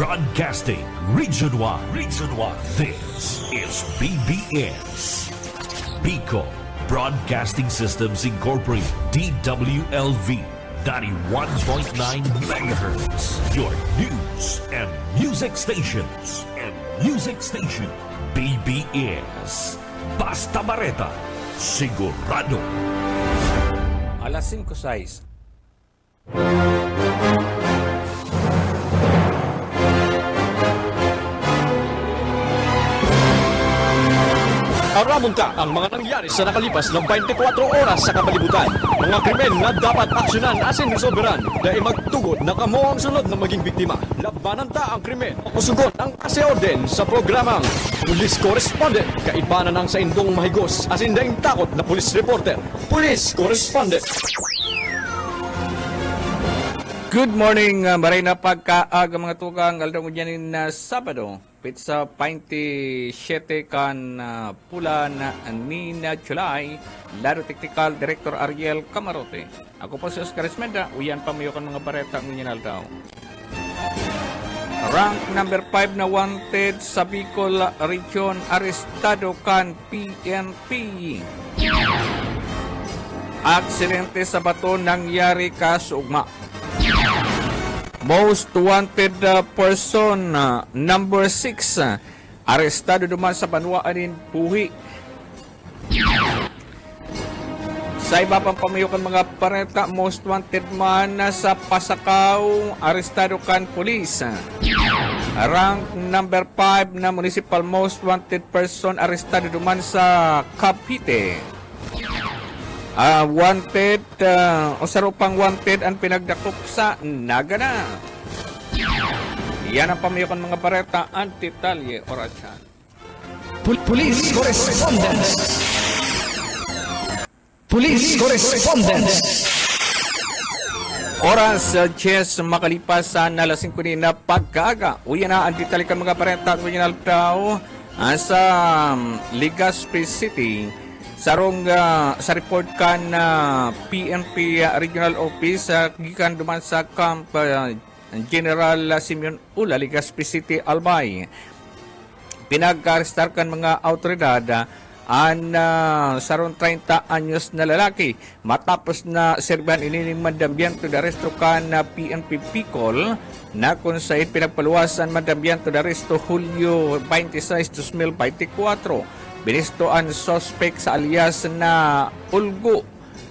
Broadcasting Region 1. Region 1. This is BBS. Pico Broadcasting Systems Incorporated. DWLV. 91.9 megahertz. Your news and music stations. BBS. Basta Bareta. Sigurado. Alas 5:06. Aramon ka ang mga nangyari sa nakalipas ng 24 oras sa kapalibutan. Mga krimen na dapat aksyonan asin resolveran dahil magtugod na kamo ang sunod na maging biktima. Labanan ta ang krimen. Usugon ang kaseorden sa programang Police Correspondent. Kaibanan ang sa indong mahigos asin daing takot na police reporter. Police Correspondent. Good morning, maray na pagkaaga mga tukang aldong dyanin na Sabado. Pizza 27 kan pula na Nina July. Laro Technical Director Ariel Camarote. Ako po si Oscar Esmenda. Uyan pamayokan mga bareta ng Unyan Aldaw. Rank number 5 na wanted sa Bicol Region. Arestado kan PNP. Aksidente sa bato nangyari kasugma. Most wanted person number 6 arestado duman sa Banwaanin Puhi. Sa iba pang pamayukan mga pareta, most wanted man sa Pasakaw, arestado kan pulis. Rank number 5 na municipal most wanted person arestado duman sa Cavite. Wanted o sarupang wanted ang pinagdakop sa Nagana. Yan ang pamayukan mga pareta, Antitalye Orachan. Police Correspondent. Police Correspondent. Oras 10 makalipas sa alas 5 na pagkaaga. Uyan na ang ditalikan mga pareta ng Regional Tao sa Legazpi City. Sarong sa report kan PNP Regional Office gikan duman sa Camp General Simeon Ula, Legazpi City, Albay. Pinag-arestar kan mga autoridad an sarong 30 anyos na lalaki matapos na serban inining mandambiento de arresto kan PNP Bicol na kung saan pinagpaluwasan mandambiento de arresto Hulyo 26, 2024. Binistoan suspect sa alias na Ulgo,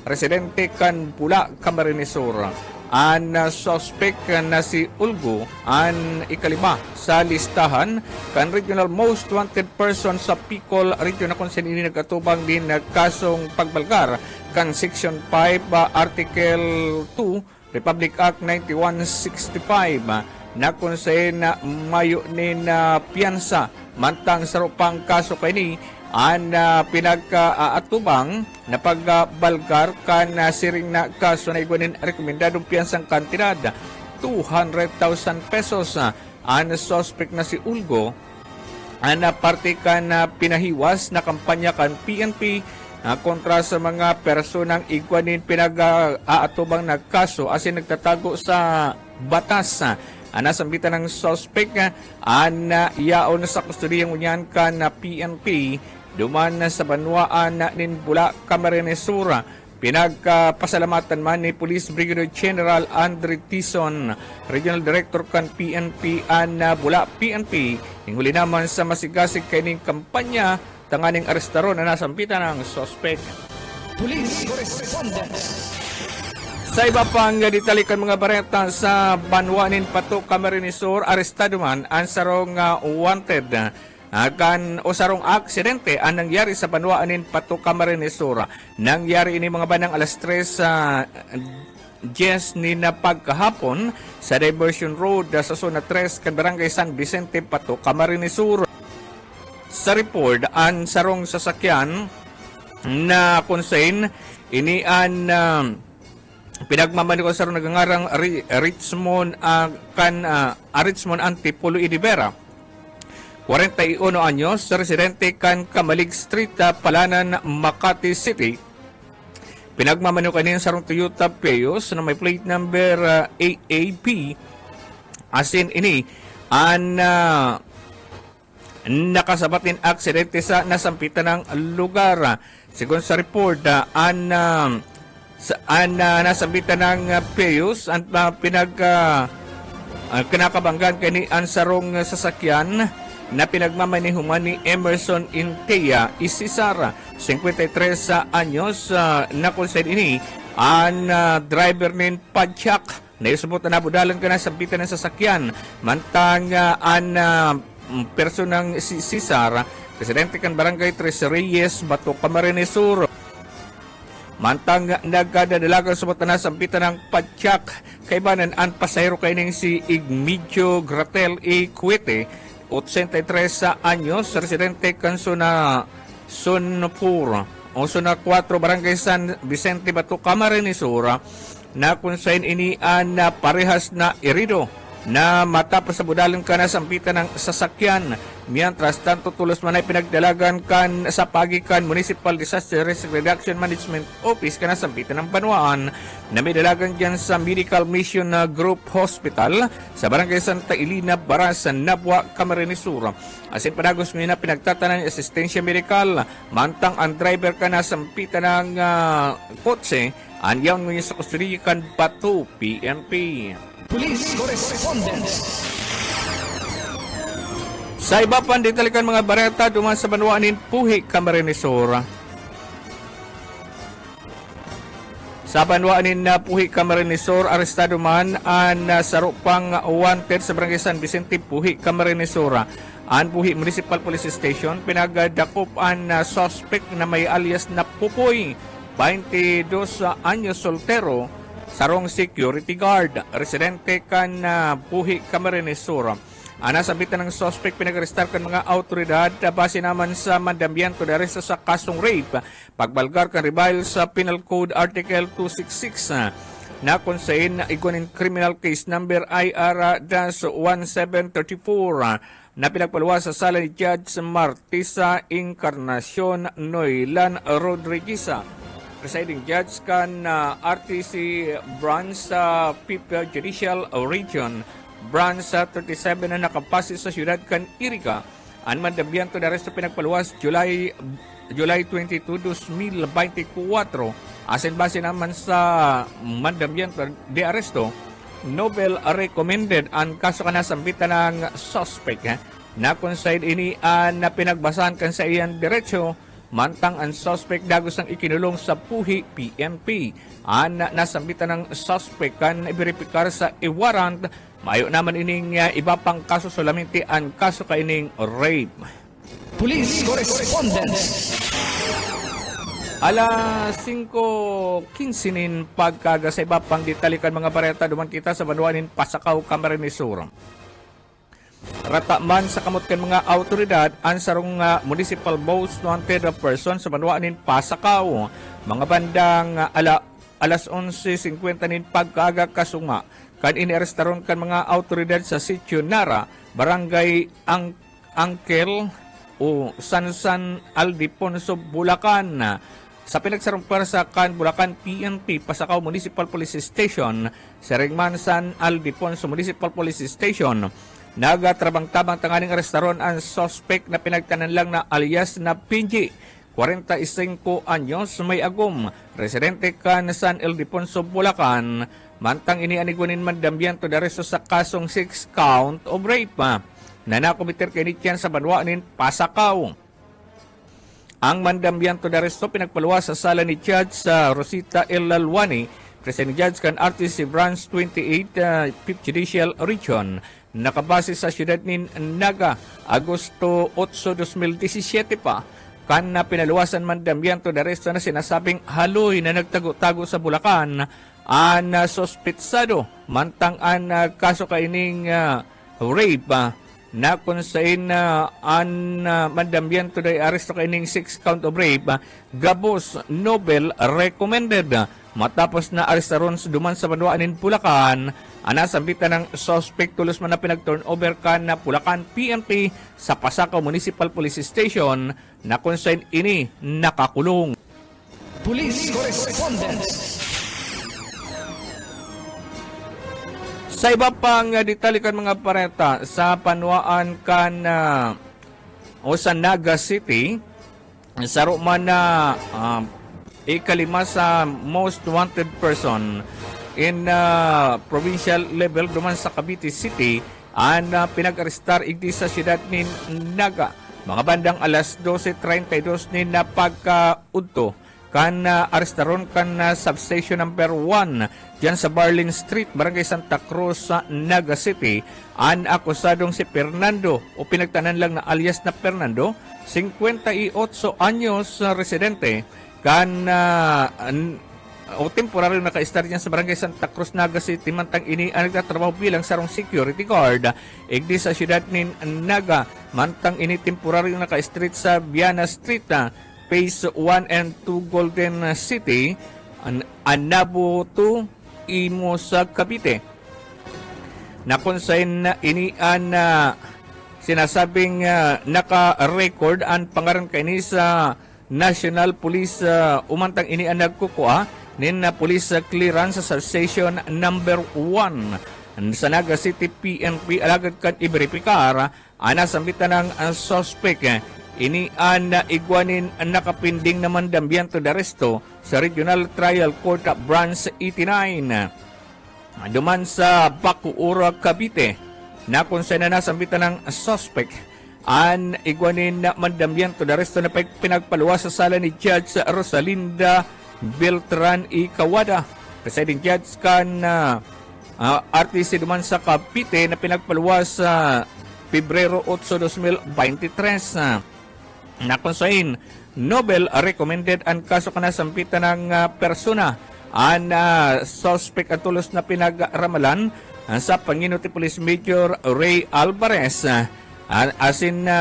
residente kan Pula, Camarines Sur. Ang suspect na si Ulgo ang ikalima sa listahan kan regional most wanted person sa Bicol region na kung saan ini nagkatubang din na kasong pagbalgar kan Section 5 Article 2 Republic Act 9165 na kung saan mayo ni na piyansa mantang sarupang kaso kay ang pinagkaatubang na pagbalgar kan siring na kaso na iguanin rekomendadong piyansang kantidad 200,000 pesos. Ang suspect na si Ulgo ang parte kan pinahiwas na kampanya kan PNP kontra sa mga personang iguanin pinag-aatubang na kaso asin nagtatago sa batas. Nasambitan ng suspect ang yaon sa kustodiyang unyan kan na PNP duman sa Banwaan nin Bula, Camarines Sur. Pinagpasalamatan man ni Police Brigadier General Andre Tison, Regional Director kan PNP an Bula PNP. Hinguli naman sa masigasig kaining kampanya tanganing arestaron na nasambitan ng suspect. Police Correspondent. Sa iba pang ditalikan mga bareta sa Banwaanin Pato, Camarines Sur, arestado man ang sarong wanted kan o sarong aksidente ang nangyari sa Banwaanin Pato, Camarines Sur. Nangyari ini mga banang alas 3 sa 10 ni na pagkahapon sa Diversion Road sa Zona 3 kan Barangay San Vicente, Pato, Camarines Sur. Sa report, ang sarong sasakyan na konsen ini an pinagmamaniko sa nagangarang Richmond Richmond Antipolo Idibera. 41 anyos, residente kan Kamalig Street, Palanan, Makati City. Pinagmamaniko kanina sa Toyota Prius na may plate number AAP. Asin ini nakasabatin aksidente sa nasampitan ng lugar. Sigon sa report, nasampitan ng Pius ang kinakabanggan kani ang sarong sasakyan na pinagmamanehuman ni Emerson Intea Isisara, 53 sa anyos, na kung saan ini ang driver nin Padyak na isubot na nabudalan ka na sampitan ng sasakyan. Mantang ang personang si Cesar, presidente kan Barangay Tres Reyes, Bato, Camarines Sur. Mantang nagkadadalagang subot na sampitan ng Padyak, kaibanan ang pasahero kaining si Igmedio Gratel E. Cuete, 83 sa anyos, residente kan Suna Sunpur o Suna 4, Barangay San Vicente, Bato, Camarines Sur, na kung saan ini ang parehas na irido na matapos sa budalan ka na sampitan ng sasakyan. Mientras tanto tulos man ay pinagdalagan kan sa pagikan Municipal Disaster Risk Reduction Management Office ka na sampitan ng Banwaan na may dalagan dyan sa Medical Mission Group Hospital sa Barangay Santa Elena, Baras, Nabwa, Camarines Sur. Asin panagos mo na pinagtatanan asistensya medikal. Mantang ang driver ka na sampitan ng kotse, anyang mo sa kustudiya kan Bato, PNP. Police Correspondence. Sa iba pang ditalikan mga bareta duman sa Banwaanin, Puhi, Camarines Sur. Sa Banwaanin na Puhi, Camarines Sur, arestado man ang sarupang wanted sa Barangay San Vicente, Puhi, Camarines Sur. Ang Puhi Municipal Police Station pinagdakop ang suspect na may alias na Pupoy, 22 anyos, soltero, sarong security guard, residente kan Puhi, Camarines Sur. Nasabitan ng suspect pinag-arestar kan mga autoridad base naman sa mandambiento de arresto sa kasong rape, pagbalgar kan rebel sa Penal Code Article 266 na kung saan igunin criminal case number IR-1734 na pinagpaluwas sa sala ni Judge Martisa Encarnacion Noylan Rodriguez. Presiding Judge kan RTC Branch sa People Judicial Region Branch 37 na nakapasi sa siyudad kan Iriga. Ang mandambiento de arresto pinagpaluwas July 22, 2024. Asin base naman sa mandambiento de arresto, Nobel recommended ang kaso ka nasambitan ng suspect na kung side ini na pinagbasahan kan sa iyan diretsyo. Mantang ang suspect dagos ang ikinulong sa Puhi, PNP. Ang nasambitan ng suspect kan i-verify sa i-warrant, mayo naman ining iba pang kaso, solamente ang kaso kaining rape. Police Correspondence. Alas 5:15 nin pagkaga sa iba pang ditalikan mga bareta duman kita sa Banwaanin, Pasakaw, Camarines Sur. Rataman sa kamot kan mga autoridad ang sarong municipal most wanted person sa Banwaanin, Pasakaw. Mga bandang alas 11:50 nin pagkaga kasunga kan iniarestaron kan mga autoridad sa Sitio Nara, Barangay Angkel o San Aldiponso, Bulacan. Sa pinagsarong sa kan Bulacan PNP, Pasakaw Municipal Police Station, Seringman San Aldiponso Municipal Police Station, nagatrabang-tabang tanganing arestaron ang suspect na pinagtanan lang na alias na Pinji, 45 anyos, may agum, residente kan San Ildefonso, Bulacan. Mantang inianigunin mandambiento de arresto sa kasong 6 count of rape na nakomiter kinityan sa Banwaanin, Pasakaw. Ang mandambiento de arresto pinagpaluwas sa sala ni Judge sa Rosita L. Lalwani, President Judge kan RTC Branch 28, 5th Judicial Region. Nakabase sa siyudad ni Naga, Agosto 8, 2017 pa, kan na pinaluwasan mandambiento de arresto na sinasabing haloy na nagtago-tago sa Bulacan ang sospetsado. Mantang ang kaso kaining rape na kung saan ang mandambiento de arresto kaining 6 count of rape, gabos Nobel recommended. Matapos na arestaron duman sa Banwaanin, Bulacan, anasambitan ng suspect tulos man na pinag-turnover kan na Bulacan PNP sa Pasakaw Municipal Police Station na kung saan ini nakakulong. Police Correspondence. Sa iba pang detalye mga pareta, sa panuaan kan o sa Naga City, sa man na ikalima sa most wanted person in provincial level duman sa Cavite City ang pinag-arestar igdi sa siyudad ni Naga. Mga bandang alas 12:32 ni napagkaudto kan arestaron kan substation number 1 diyan sa Barlin Street, Barangay Santa Cruz sa Naga City. Ang akusadong si Fernando o pinagtanan lang na alias na Fernando, 58 anyos residente kan o temporaryo naka-start niya sa Barangay Santa Cruz, Naga City, mantang ini ang nagtatrabaho bilang sarong security guard igdi sa siyudad ni Naga, mantang ini temporaryo naka-street sa Viana Street, Phase 1 and 2 Golden City, Anabo 2, Imo sa Cavite. Na kung saan inian sinasabing naka-record ang pangaran kaini sa National Police umantang inian nagkukuha nin na police clearance sa station number 1 sa Naga City PNP. Alagad kan i-verify ana sambitan ng suspect ini an igwanin nakapinding naman dambiento de arresto sa Regional Trial Court Branch 89 duman sa Bacoor, Cavite, na kung saan na nasambitan ng suspect an igwanin na mandambiento de arresto na pinagpaluwa sa sala ni Judge Rosalinda Beltran y Kawada, presiding judge kan RTC duman sa Cavite, na pinagpaluwa sa Pebrero 8, 2023 na kung saan Nobel recommended ang kaso kanasampitan ng persona ang suspect at tulos na pinagramalan sa Panginuti Police Major Ray Alvarez. Asin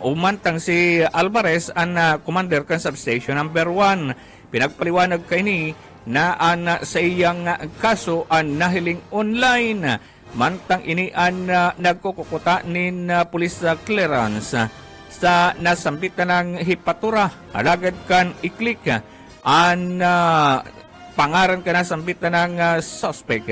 umantang si Alvarez ang commander kan substation number 1. Pinagpaliwanag kay ni na sa iyang kaso ang nahiling online, mantang ini ang nagkukukuta nin police clearance sa nasampitan ng hipatura. Alagad kan i-click ang pangaran ka nasampitan ng suspect.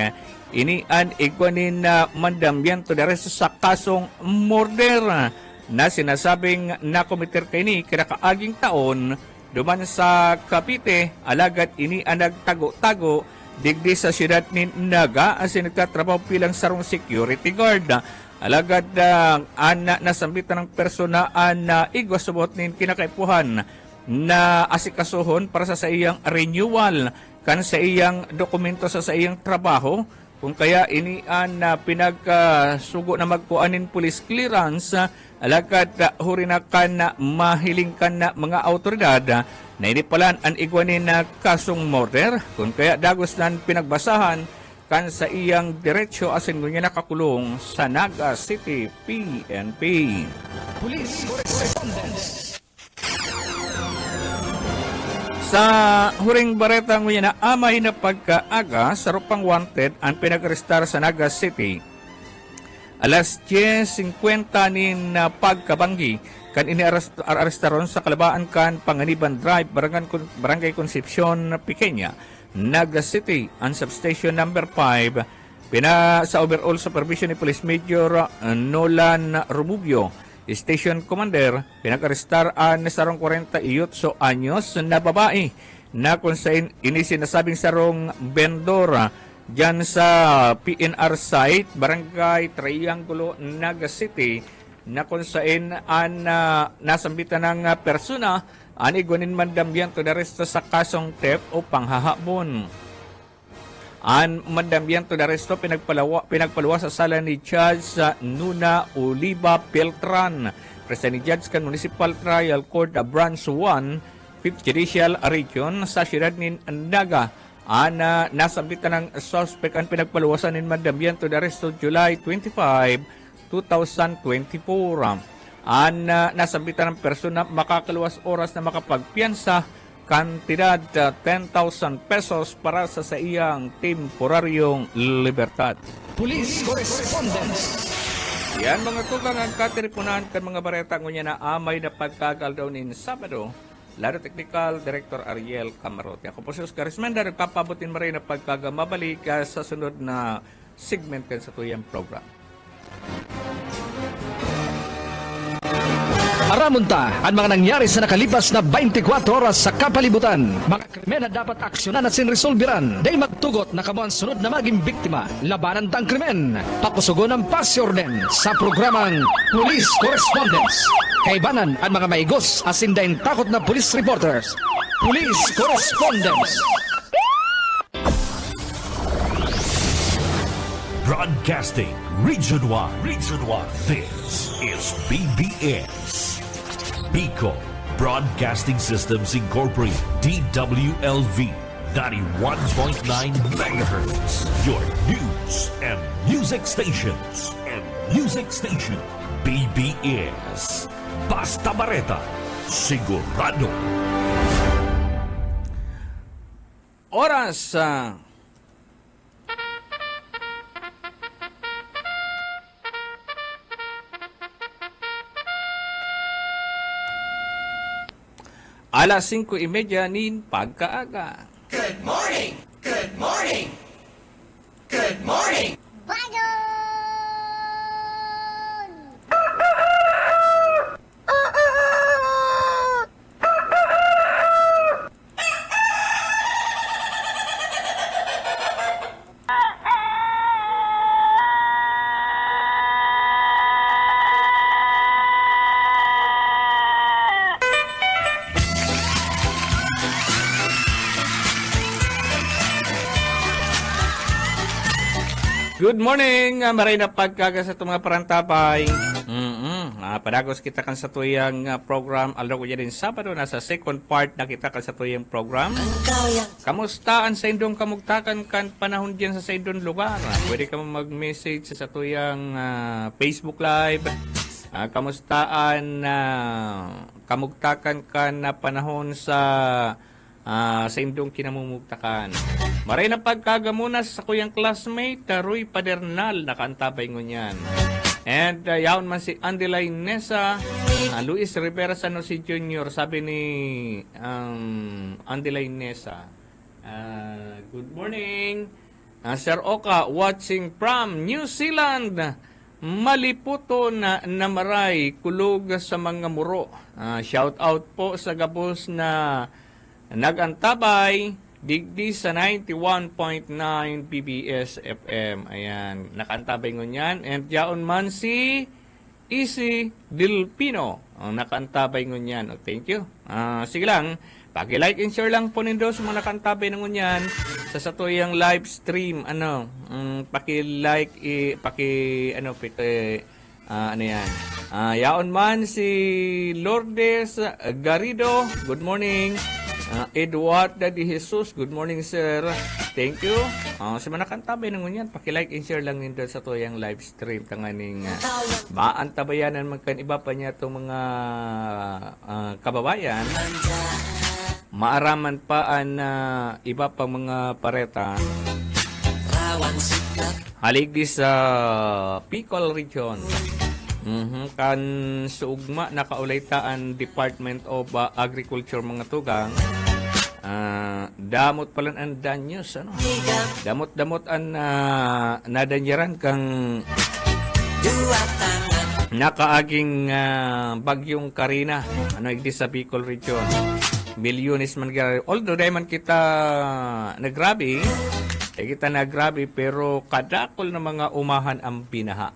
Ini an igwanin na mandambiento de arresto sa kasong murder na sinasabing nakomiter kay ni kinakaaging taon duman sa Cavite. Alagad ini ang nagtago-tago digdi sa siyudad ni Naga asin nagtatrabaho bilang sarong security guard. Alagad nasambitan ng persona na igwasubot nin kinakaipuhan na asikasuhon para sa iyang renewal kan sa iyang dokumento sa iyang trabaho. Kung kaya ini na pinagsugo na magkuanin police clearance, alagad hurinakan na mahiling kan na mga autoridad na inipalan ang igwanin na kasong murder. Kung kaya dagos nan pinagbasahan kan sa iyang diretsyo asin ngunya nakakulong sa Naga City PNP. Police correspondence. Sa huring bareta ngunya na amay na pagkaaga sa rupang wanted ang pinag-arestar sa Naga City. Alas 10:50 nin pagkabanggi kan ini-arestaron sa kalabaan kan Panganiban Drive, Barangay Concepcion, Pequeña, Naga City, ang substation number 5, sa overall supervision ni Police Major Nolan Rumubio, Station Commander. Pinag-arestar ang sarong 48 anyos na babae na kung saan ini sinasabing sarong vendor dyan sa PNR site, Barangay Triangulo, Naga City, na kung saan ang nasambitan ng persona ang iguanin mandambiento de arresto sa kasong theft o panghahabon. Ang mandambiento de arresto pinagpaluwa sa sala ni Judge Nuna Oliva Beltran, President Judge kan Municipal Trial Court Branch 1, 5th Judicial Region sa siyudad ni Naga. Nasambitan ng suspect ang pinagpaluwasan ng mandambiento de arresto July 25, 2024. Nasambitan ng persona makakaluwas oras na makapagpiyansa kantidad 10,000 pesos para sa iyang temporaryong libertad. Police correspondence. Yan mga tugang ang katiripunan kan mga bareta ngunya na amay na pagkagal daw nin Sabado. Laro Technical Director Ariel Camarote. Ako po si Oscar Ismenda, nagpapabutin mo rin na pagkagamabalik sa sunod na segment kan sa tuyang program. Aramunta ang mga nangyari sa nakalipas na 24 oras sa kapalibutan. Mga krimen na dapat aksyonan at sinresolbiran. Dahil magtugot na kamo ang sunod na maging biktima. Labanan tang krimen. Pakusugon ng pasyornen sa programang Police Correspondence. Kaibanan ang mga maigos asindain takot na police reporters. Police Correspondence. Broadcasting Region 1. Region 1. This is BBS. Pico Broadcasting Systems Incorporated. DWLV 91.9 megahertz. Your news and music stations. BBS. Basta Bareta. Sigurado. Oras sa alas 5:30 nin pagkaaga. Good morning! Good morning! Good morning! Good morning, maray na pagkaga sa itong mga parantapay. Padagos kita kan sa tuyang program. Alam ko din Sabado, nasa second part na kita kan sa tuyang program. Kamusta ang sa indong kamugtakan kan panahon diyan sa indong lugar? Pwede ka mag-message sa tuyang Facebook Live. Kamustaan kamugtakan kan na panahon sa indong kinamumugtakan. Maray na pagkagamuna sa kuyang classmate, Roy Padernal, nakaantabay ngunyan. And yaon man si Andelay Nesa, Luis Rivera Sanosi Jr., sabi ni Andelay Nesa. Good morning. Sir Oka, watching from New Zealand. Maliputo na namaray, kulog sa mga muro. Shout out po sa gabos na nagantabay, digdi sa 91.9 BBS FM. Ayan, nakaantabay ngunyan. And yaon man si Easy Dilpino, nakaantabay ngunyan. Thank you. Sige lang, paki-like and share lang po nindo sa mga nakaantabay ng ngunyan sa satuyang live stream. Paki-like, ano yan. Yaon man si Lourdes Garrido, good morning. Edward Daddy Jesus, good morning sir. Thank you. Sa mga nakantabay ng ngunyan, paki-like and share lang nito sa tuyang live stream tanganing maantabayanan magkan iba pa niya itong mga kababayan. Maaraman pa ang iba pang mga pareta. Haligdi sa Bicol region. Kan suugma nakaulaytaan Department of Agriculture mga tugang. Damot palan ang danyos, damot ang nadanyaran kang nakaaging bagyong Karina, igdi sa Bicol region. Milyones man gari. Although dahil man kita nagrabe, pero kadakol na mga umahan ang pinaha.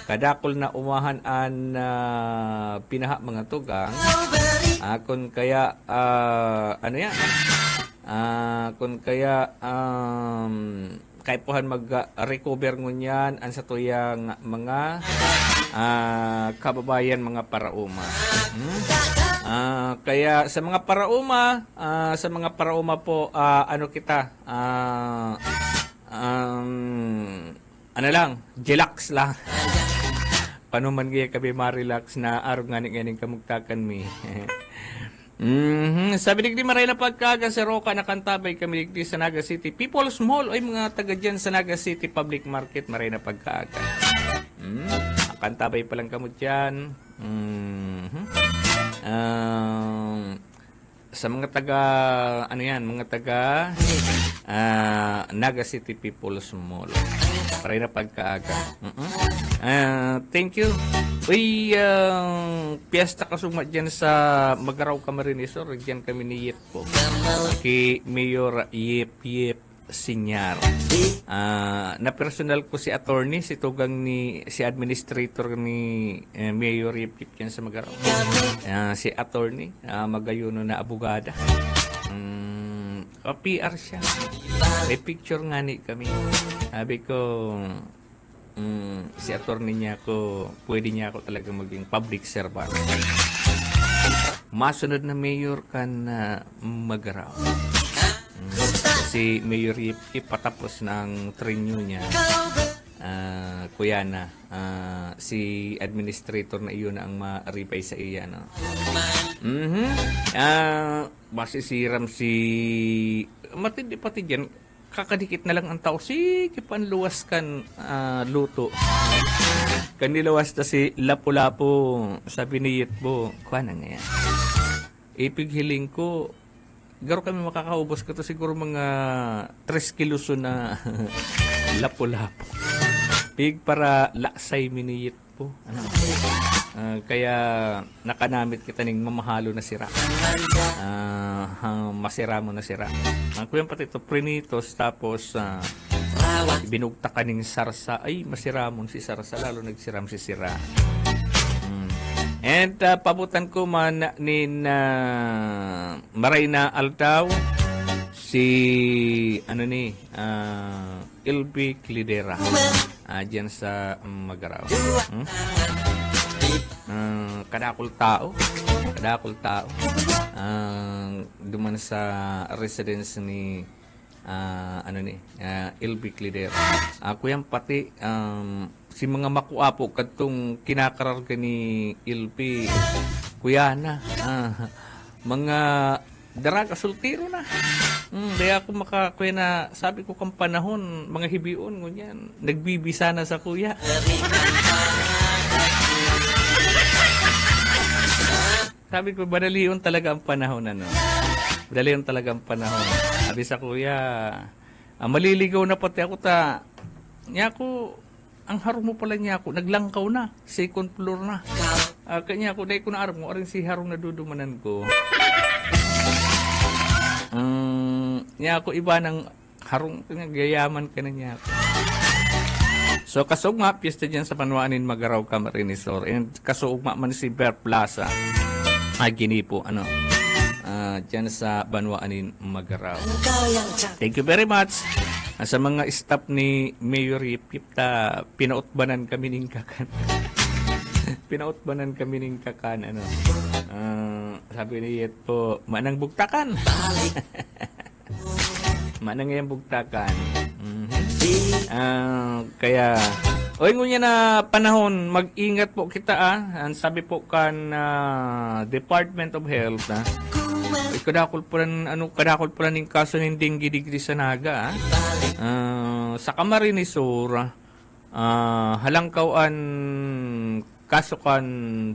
Kadakol na umahan ang pinaha mga tugang. Kung kaya, kung kaya, kaipuhan mag-recover ngunyan ang sa tuyang mga kababayan, mga parauma. Kaya sa mga parauma po, relax lang. Panuman gaya kabi ma-relax na araw nganing kamugtakan mi. Sabi digdi maray na pagkaga sa Roca nakantabay kami digdi sa Naga City People's Mall ay mga taga dyan sa Naga City Public Market maray na pagkaga. Nakantabay pa lang kamo dyan. Sa mga taga mga taga Naga City People's Mall. Para na pagkaaga. Thank you. Uy, piyesta kasuma dyan sa Magaraw Camarines Sur. Diyan kami ni Yep po. Kay Mayor Yep Sinyar. Na personal ko si attorney, si tugang si administrator ni Mayor Yep yan sa Magaraw. Si attorney, magayuno na abogada. PR siya. May picture nga ni kami. Sabi ko, si attorney niya ako, pwede niya ako talaga maging public servant. Masunod na mayor ka na Magaraw. Si Mayor Yip patapos ng trenyo niya. Kuya na, si administrator na iyon ang ma-repay sa iya. No? Masisiram si matindi pati dyan, kakadikit na lang ang tao, sige panluwas kan luto. Kanilawas na si Lapu-Lapu, sabi ni Yitbo, kuha na nga yan. Ipighiling ko, garo kami makakaubos ka to siguro mga 3 kilos na Lapu-Lapu. Pig para laksay miniyit po. Kaya nakanamit kita ning mamahalo na sira. Masira mo na sira. Kuya pati ito prinitos tapos binugta ka ning sarsa. Ay, masira mo si sarsa. Lalo nagsiram si sira. And pabutan ko man ni Marina Altaw si LB Clidera dyan sa Magaraw. Kadakol tao duman sa residence ni LB Clidera. Kuya pati si mga makuapo kadtong kinakararga ni LB kuya na mga daraga sultiro na. Daya ako makakuya na sabi ko kang panahon mga hibion ngunyan nagbibisa na sa kuya. Sabi ko, badalion talaga ang panahon, Badalion talaga ang panahon. Sabi sa kuya, maliligaw na pati ako niya ako, ang harong mo pala niya ako, naglangkaw na, second floor na. Kanya ako, dahil ko na arap mo, orin si harong nadudumanan ko. Niya ako, iba ng harong, gayaman ka na niya ako. So, kasugma, piyesta dyan sa Panuanin, Magaraw, Camarines Sur. And kasugma man si Bear Plaza. Gini po, dyan sa Banwaanin, Magaraw. Thank you very much. Sa mga staff ni Mayor Yipta, pinautbanan kami ning kakan. Pinautbanan kami ning kakan, sabi ni Yet po, manang bugtakan. Manang yung bugtakan. Kaya, oy ngunya na panahon, mag-ingat po kita sabi po kan Department of Health kadakol po ning kaso ng dengue degree sa naga sa Camarines Sur halangkawan kaso kan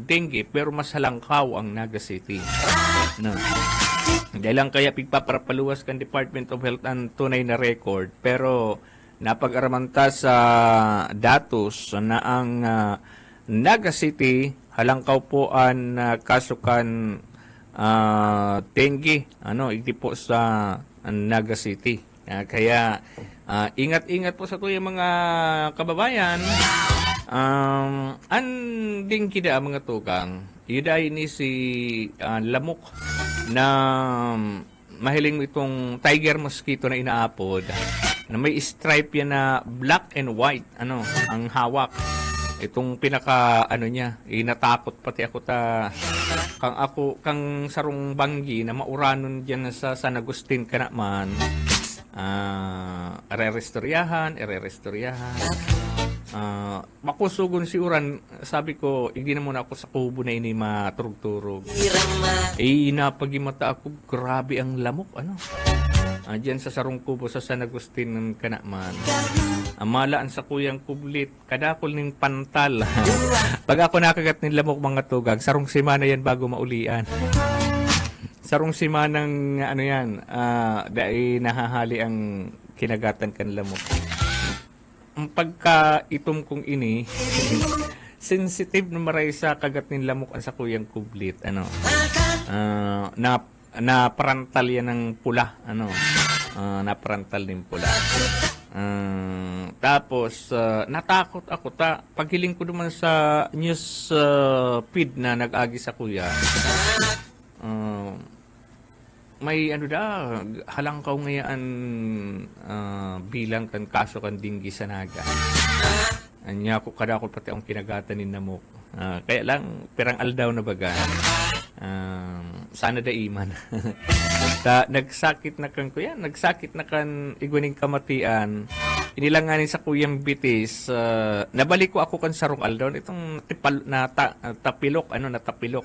dengue pero mas halangkaw ang Naga City. Dahil lang kaya pigpapapaluwas kan Department of Health ang tunay na record pero napag-aramanta sa datos na ang Naga City halangkaw po ang kasukan dengue iti po sa Naga City. Kaya ingat-ingat po sa tuyang mga kababayan. Ang dengue da mga tukang yuday ni si lamok na mahiling itong tiger mosquito na inaapod na may stripe yan na black and white ang hawak itong pinaka niya inatakot pati ako kang sarong banggi na mauranon diyan sa San Agustin kana man ererestoryahan makusugon si uran sabi ko hindi na muna ako sa kubo na ini maturog-turog napagimata ako grabe ang lamok diyan sa sarong kubo sa San Agustin ng kanaman. Amalaan sa kuyang kublit, kadakol ning pantal. Pag ako nakagat ng lamok mga tugag, sarong semana yan bago maulian. sarong simanang ano yan, dahil nahahali ang kinagatan kan lamok. Ang pagka itom kong ini, sensitive na maray sa kagat ng lamok ang sa kuyang kublit. Ano? Na parantal yan ng pula. Ano? Na parantal ng pula. Tapos, natakot ako. Paghiling ko naman sa news feed na nag-agi sa kuya, may ano halangkaw ngayaan bilang kan kaso kan dinggi sa naga. Anya ko kadakot pati ang kinagatan ni namok. Kaya lang pirang aldaw na baga. Sana da iman. Nagsakit na kan kuya, nagsakit na kan iguning kamatian. Inilanganin sa kuyang bitis. Nabalik ko ako kan sarong aldaw itong tapilok, natapilok.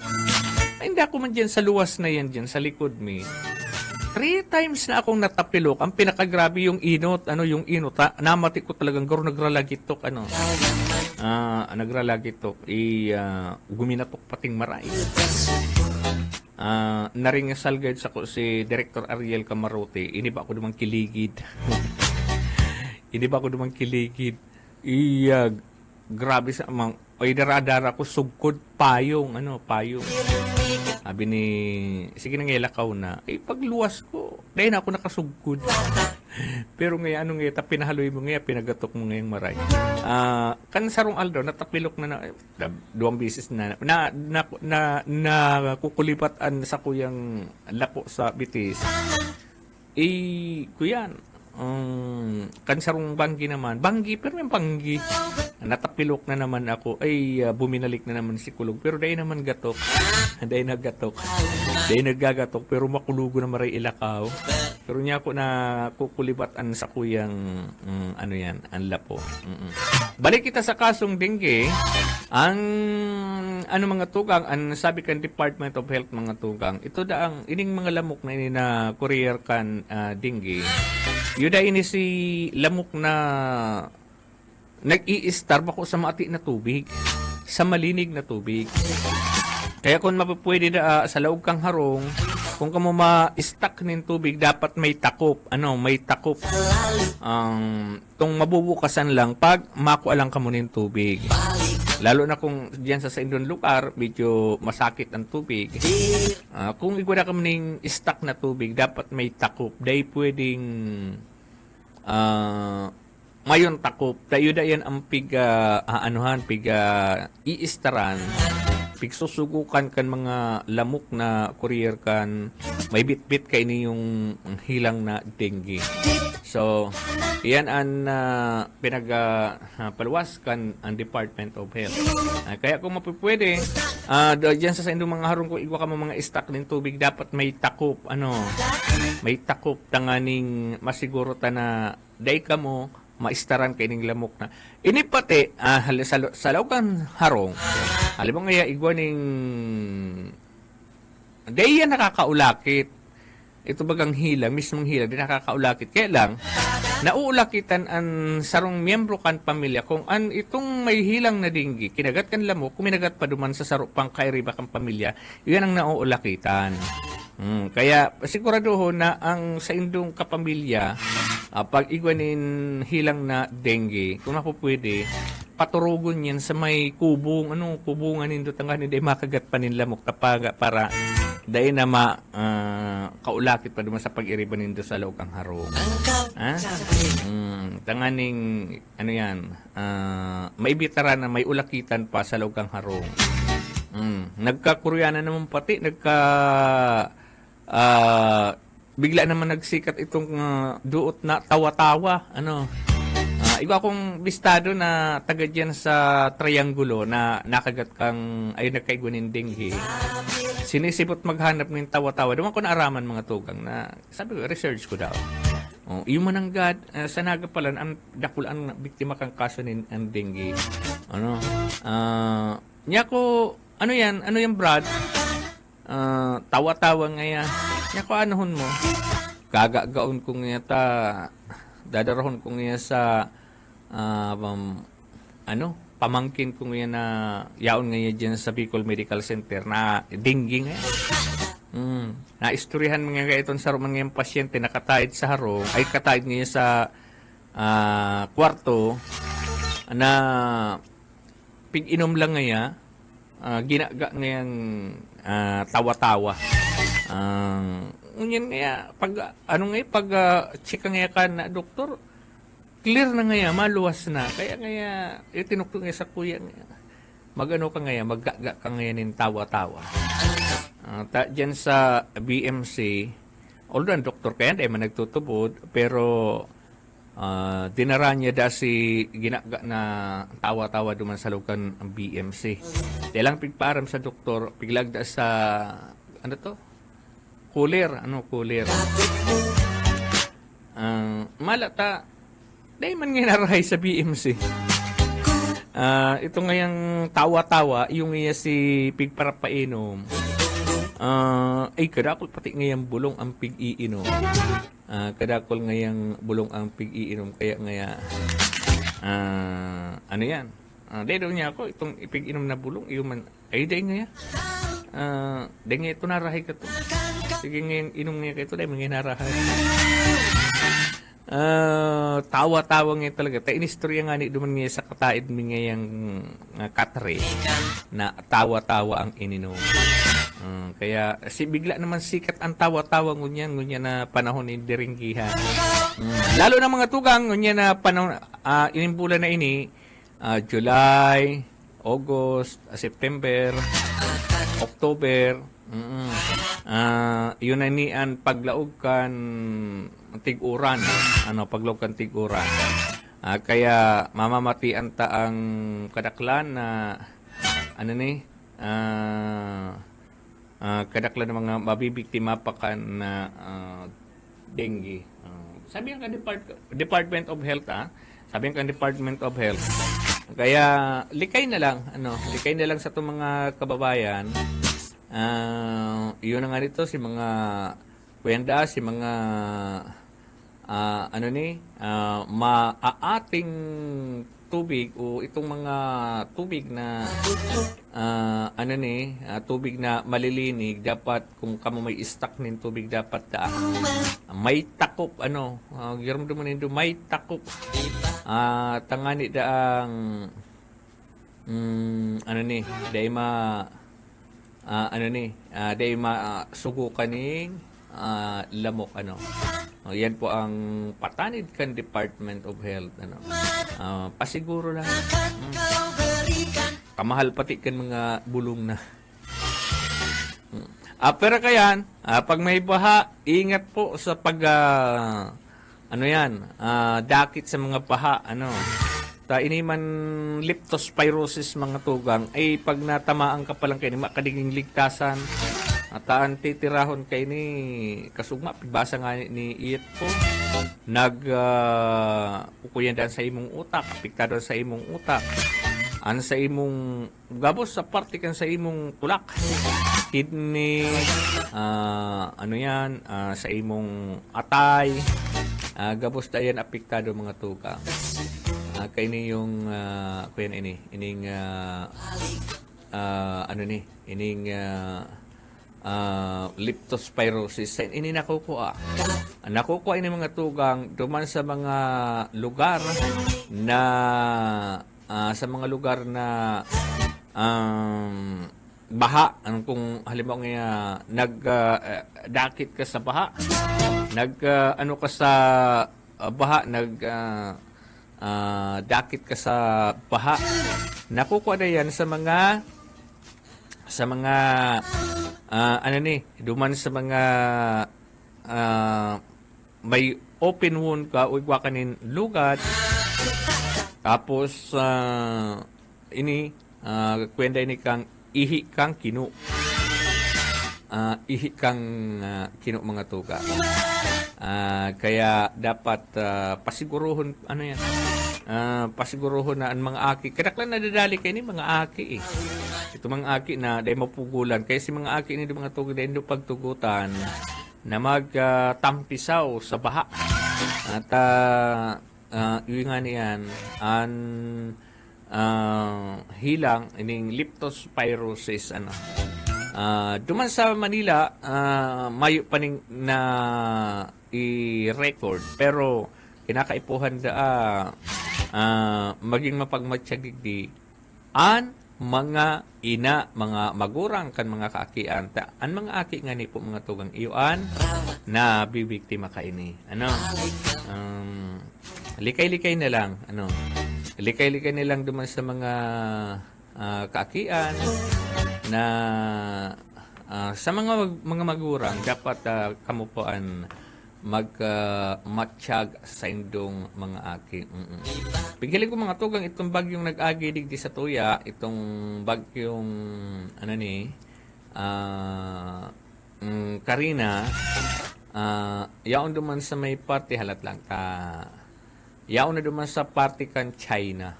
Ay, hindi ako man dyan sa luwas na yan dyan, sa likod mi. 3 times na akong natapilok. Ang pinakagrabe yung inot. Yung inot, namati ko talagang garo nagralagitok, nagralagitok. Guminatok pating maray. Naringasal guide sa ko si Director Ariel Camarote. Ini ba ako dumang kiligid? Grabe sa amang. Oy, daradara ko sugkod payong. Payong. Sabi ni, sige na nga lakaw na. Pagluwas ko, dahil na ako nakasugkod. Pero ngayon, pinahaloy mo ngayon, pinagatok mo ngayong maray. Kansarong aldaw, natapilok na 2 beses na kukulipatan sa kuyang lako sa bitis. Kuyan, kansarong banggi naman. Pero may banggi. Natapilok na naman ako. Buminalik na naman si kulog. Pero dahil naman gatok. Dahil nagagatok. Pero makulugo na maray ilakaw. Pero niya ako na kukulibatan sa kuyang ang lapo. Balik kita sa kasong dengue. Ang mga tugang, ang sabi kan Department of Health mga tugang, ito daang ining mga lamok na ini na courier kan dengue. Yun da ini si lamok na nag-i-star ako sa maati na tubig, sa malinig na tubig. Kaya kung mapapwede sa laog kang harong, kung kamo ma-stack ng tubig, dapat may takop. May takop. Itong mabubukasan lang pag makualang ka mo ng tubig. Lalo na kung diyan sa indon lugar, medyo masakit ang tubig. Kung igwala ka mo ng stack na tubig, dapat may takop. Dahil pwedeng mayon takop. Tayo da yan ang iistaran. Pigsusugukan kan mga lamok na courier kan may bit-bit kay ni yung hilang na dengue. So, iyan ang pinagpaluwas kan ang Department of Health. Kaya kung mapipwede, diyan sa indong mga harong kung igwa ka mga stock ng tubig, dapat may takop. May takop tanganing masiguro ta na day ka mo maistaran kay ning lamok na. Ini pati sa laukan harong. Alam mo nga igwa ning day yan nakakaulakit. Ito bagang hilang, mismong hilang, di nakakaulakit. Kaya lang, nauulakitan ang sarong miyembro kan pamilya kung itong may hilang na dinggi, kinagat kan lamok, kuminagat pa duman sa saro pang kairiba kan pamilya, yan ang nauulakitan. Kaya siguraduho na ang sa indong kapamilya, pag igwanin hilang na dengue, kung mapupwede, paturugon yan sa may kubong, kubungan nindo tanganin, di makagat pa lamok tapaga para dahil na kaulakit pa duman sa pag-iriban nindo sa loob ang harong. Tanganing, maibitara na may ulakitan pa sa loob ang harong. Nagkakuryanan naman pati, bigla naman nagsikat itong duot na tawa-tawa. Iba akong bistado na taga dyan sa Triangulo na nakagat kang, ay nagkaigunin dengue. Sinisipot maghanap ng tawa-tawa. Duman ko naaraman mga tugang na, sabi ko, research ko daw. Yung mananggad, sa Nagapalan, ang dakul ang biktima kang kaso ng dengue. Niya ko, ano yan Brad? Tawa-tawa ngayon. Niya ko, anuhon mo? Gagagaon ko ngayon dadarahon ko ngayon sa pamangkin ko ngayon na yaon ngayon dyan sa Bicol Medical Center na dengue ngayon. Naistoryahan mga itong sa mga yung pasyente nakataid sa harong, ay kataid niya sa kwarto na pig-inom lang ngaya, ginaga ngayang tawa-tawa. Ngunyan ngaya, pag check ngaya ka na doktor, clear na ngaya, maluwas na. Kaya ngaya, tinukto ngaya sa kuya ngaya, magano ka ngaya, maggaga ka ngaya nin tawa-tawa. Diyan sa BMC, although ang doktor kaya hindi man nagtutubod, pero dinara niya da si ginaga na tawa-tawa duman sa lukan ang BMC. Di lang pigparam sa doktor, piglag da sa, ano to? Cooler. Malata, dahil man nginarahay sa BMC. Ito ngayang tawa-tawa, yung iya si pigparapainom. Ay kadakol pati ngayang bulong ang pig-iinom. Kadakol ngayang bulong ang pig-iinom. Kaya ngaya, ano yan? Dahil niya ako, itong ipig-inom na bulong, iuman, ay dahil ngaya. Dahil ngaya ito narahay ka to. Sige ngayang inom ngaya ka ito, dahil mga narahay. Tawa-tawa nga talaga. Ta inistorya nga ni duman nga sa kataid mi nga yung katre na tawa-tawa ang ininom. Kaya bigla naman sikat ang tawa-tawa ngunya na panahon ni Diringgihan. Lalo na mga tugang ngunya na panahon inimbulan na ini July, August, September, October. Yun na ni ang paglaog kan tiguran, paglaog kan tiguran. Kaya mamamatian ta ang kadaklan na kadaklan ng mga mabibiktima pa kan na dengue. Sabi ang Department of Health, sabi ang Department of Health. Kaya likay na lang sa itong mga kababayan. Yun na nga dito si mga kwenda, si mga maaating tubig o itong mga tubig na tubig na malilinig dapat kung kamo may stock nin tubig dapat may takop giram mo nindo may takop tangani daang dahil dahil sugo kaning lamok yan po ang patanid kan Department of Health pasiguro lang kamahal pati kan mga bulong na pero kayan pag may baha ingat po sa pag dakit sa mga baha iniman leptospirosis mga tugang ay pag natamaan ka palang kayo makadiging ligtasan at titirahon kayo ni kasugma pibasa nga ni iyet po ukuyan daan sa imong utak apektado sa imong utak sa imong gabos sa parte kan sa imong tulak kidney sa imong atay gabos dayan apektado mga tugang kay ni yung leptospirosis ini nakukuha ini mga tugang duman sa mga lugar na baha kung halimbawa nga nagdakit ka sa baha dakit ka sa baha nakukuha na yan sa mga duman sa mga may open wound ka o igwa kanin lugat tapos kwenda ini kang ihi kang kinu mga tuga kaya dapat pasiguruhon pasiguruhon na ang mga aki kadaklan nadadali kayo ni mga aki ito mga aki na dahil mapugulan kaya si mga aki ni mga tuga dahil pagtugutan na magtampisaw sa baha at yun nga niyan hilang ining leptospirosis Duman sa Manila, mayo pa ning na i-record pero kinakaipuhan da maging mapagmatsyagig di an mga ina, mga magurang kan mga kaakian ta an mga aki nga ni po mga tugang iuan na bibiktima ka ini ano likay-likay na lang likay-likay na lang duman sa mga kaakian na sa mga magurang dapat kamupuan matsyag sa indong mga aki. Pigiling ko mga tugang itong bagyong nag-agi digdi sa tuya, itong bagyong Karina, yaon duman sa may party halat lang ta. Yaon na duman sa party kan China,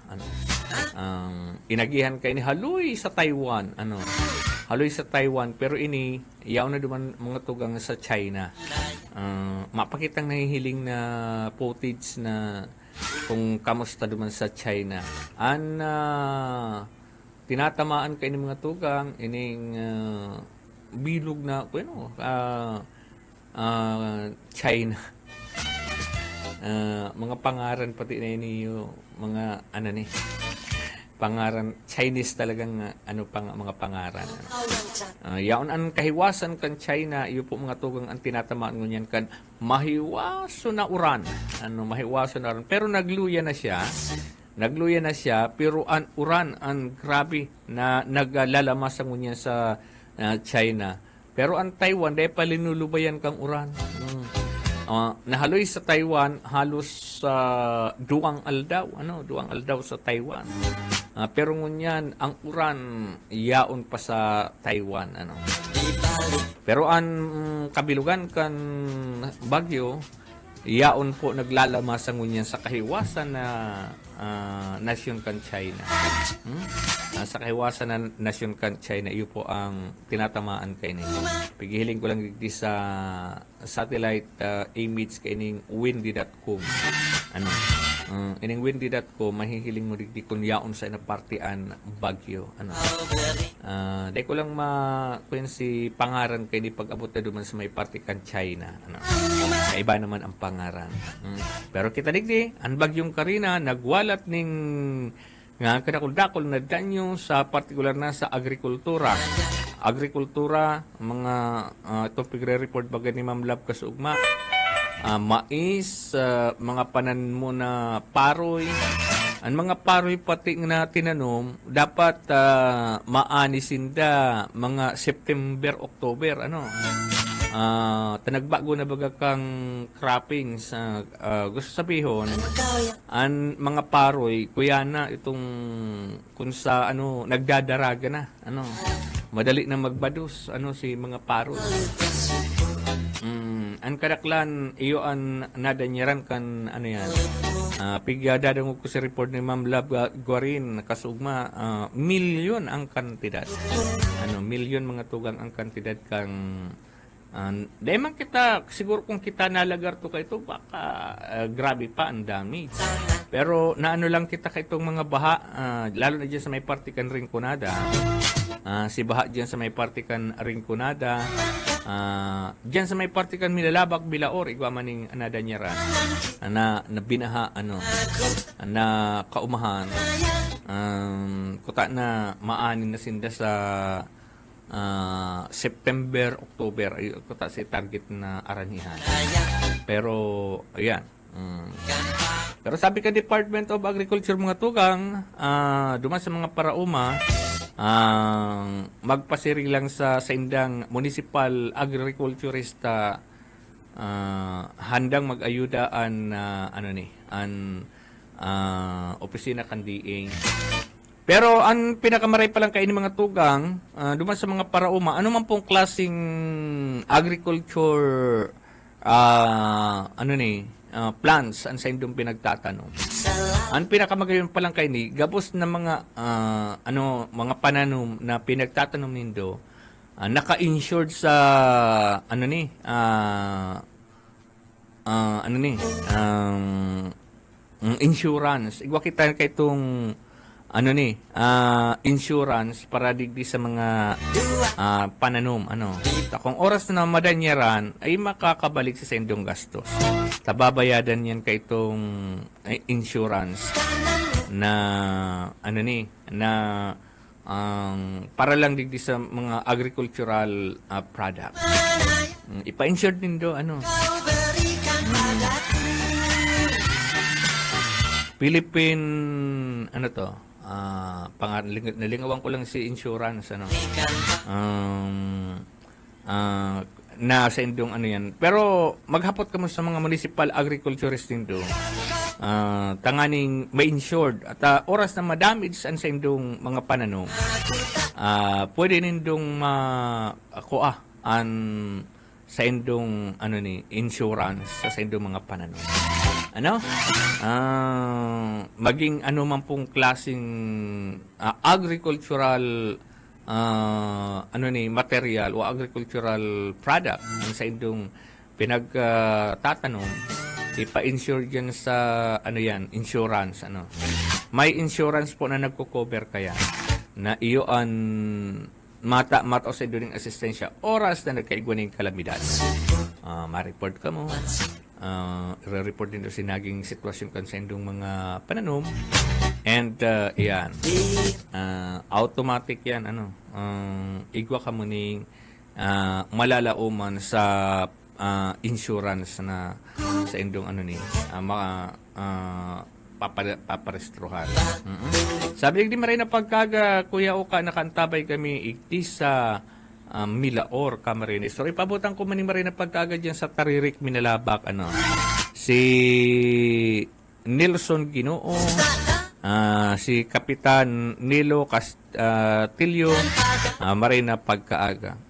inagihan kay ni haluy sa Taiwan, haluy sa Taiwan pero ini yaon na duman mga tugang sa China. Mapakitang nahihiling na footage na kung kamusta duman sa China. Tinatamaan kay ni mga tugang ining bilog na China. Mga pangaran pati na iniyo mga pangaran Chinese talagang mga pangaran. Yaon ang kahiwasan kan China, iyo po mga tugang ang tinatamaan ngunyan kan mahiwaso na uran. Mahiwaso na uran. Pero nagluya na siya, pero ang uran ang grabe na naglalalamas ang ngunyan sa China. Pero ang Taiwan dahil palinulubayan kang uran. Nahaloy sa Taiwan halos duwang aldaw sa Taiwan. Pero ngunyan ang uran yaon pa sa Taiwan Pero ang kabilugan kan bagyo yaon po naglalamas ang ngunyan sa kahiwasan na nasyon kan China. Sa kahiwasan na nasyon kan China, iyo po ang tinatamaan kay ninyo. Pigihiling ko lang di sa satellite image kay ning windy.com. Ining windy.com mahihiling mo digdi kun yaon sa napartian bagyo. Dahil ko lang si pangaran kay ni pag-abot na duman sa may party kan China. Iba naman ang pangaran. Pero kita digdi, ang bagyong Karina nagwalat ning nga kadakol-dakol na danyo sa partikular na sa agrikultura. Mga ito pigre-report baga ni Ma'am Love Kasugma. Mais, mga panan mo na paroy. Ang mga paroy pati na tinanom, dapat maanisinda mga September, October, tanagbago na baga kang croppings. Gusto sabihon, ang mga paroy, kuya na itong kung sa nagdadaraga na, madali na magbadus, si mga paroy. Ang kadaklan, iyo ang nadanyaran kan, yan. Pigdadang ko sa report ni Ma'am Love Guarin, kasugma, milyon ang kantidad. Milyon mga tugang ang kantidad kang dahil man kita, siguro kung kita nalagar to kaito, baka grabe pa ang damage. Pero naano lang kita kaitong mga baha, lalo na dyan sa may partikan Rinconada. Si baha dyan sa may partikan Rinconada. Dyan sa may partikan Milalabak, Bilaor, igwa maning nadanyaran. Na binaha, na kaumahan. Kuta na maanin na sinda sa September, October ay kuta si target na aranihan. Pero ayan. Pero sabi ka Department of Agriculture mga tugang, duman sa mga parauma, magpasiring lang sa indang municipal agriculturista, handang mag-ayudaan opisina kandiing. Pero ang pinakamaray pa lang kainin mga tugang, duman sa mga parauma, ano man pong klaseng agriculture plants ang sa indong pinagtatanong. Ang pinakamagayon pa lang kaini, gabos na mga mga pananom na pinagtatanong nindo, naka-insured sa insurance. Igwa kita kay itong insurance para digdi sa mga pananom. Kung oras na madanyaran, ay makakabalik sa sendong gastos. Tababayadan yan kay itong insurance na para lang digdi sa mga agricultural product. Ipa-insured din do Philippine nalingawan ko lang si insurance na sa indong yan. Pero maghapot ka mo sa mga municipal agriculturist din do. Tanganing may insured at oras na ma-damage sa indong mga pananom. Pwede nindong sa indong insurance sa indong mga pananom. Maging man pong klaseng agricultural material o agricultural product sa indong pinagtatanom, ipa-insure dyan sa insurance. May insurance po na nagko-cover kaya na iyo mata sa during asistensya oras na nagkaigwaning kalamidad. Ma-report ka mo. Re-report din si naging sitwasyon kan sa indong mga pananom. And yan. Automatic yan. Igwa ka mo ning malalauman sa insurance na sa indong paparestrohan. Sabi di maray na pagkaga Kuya Oka nakantabay kami igdi sa Milaor, Camarines. So ipabutan ko maning maray na pagkaga dyan sa Taririk, Minalabak si Nelson Ginoo, si Kapitan Nilo Castillo, maray na pagkaaga.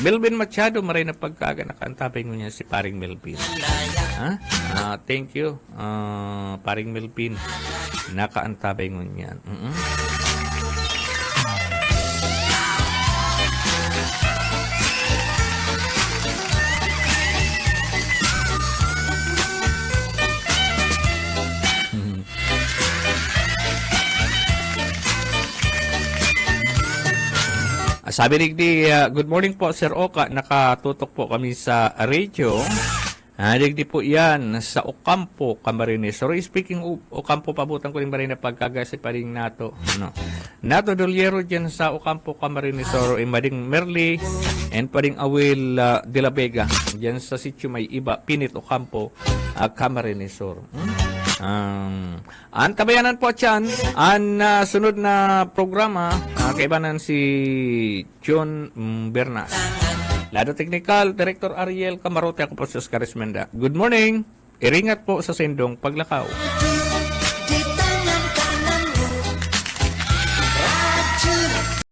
Melvin Machado, maray na pagkaaga. Nakaantabay ko niya si Paring Melvin. Thank you, Paring Melvin. Nakaantabay ko niyan. Sabi digdi, good morning po Sir Oka, nakatutok po kami sa radio. Digdi po yan sa Ocampo, Camarines. So speaking of Ocampo, pabutan ko rin ba rin na pagkagasi pa rin nato. Nato Doliero dyan sa Ocampo, Camarines. So Mading Merli and pa rin Awil de la Vega. Dyan sa sitio may iba, Pinit Ocampo, Camarines. Antabayanan po dyan ang sunod na programa kaibanan si John Bernas. Lado Technical Director Ariel Camarote, ako po si Oscar Esmenda. Good morning. Iringat po sa sendong paglakaw.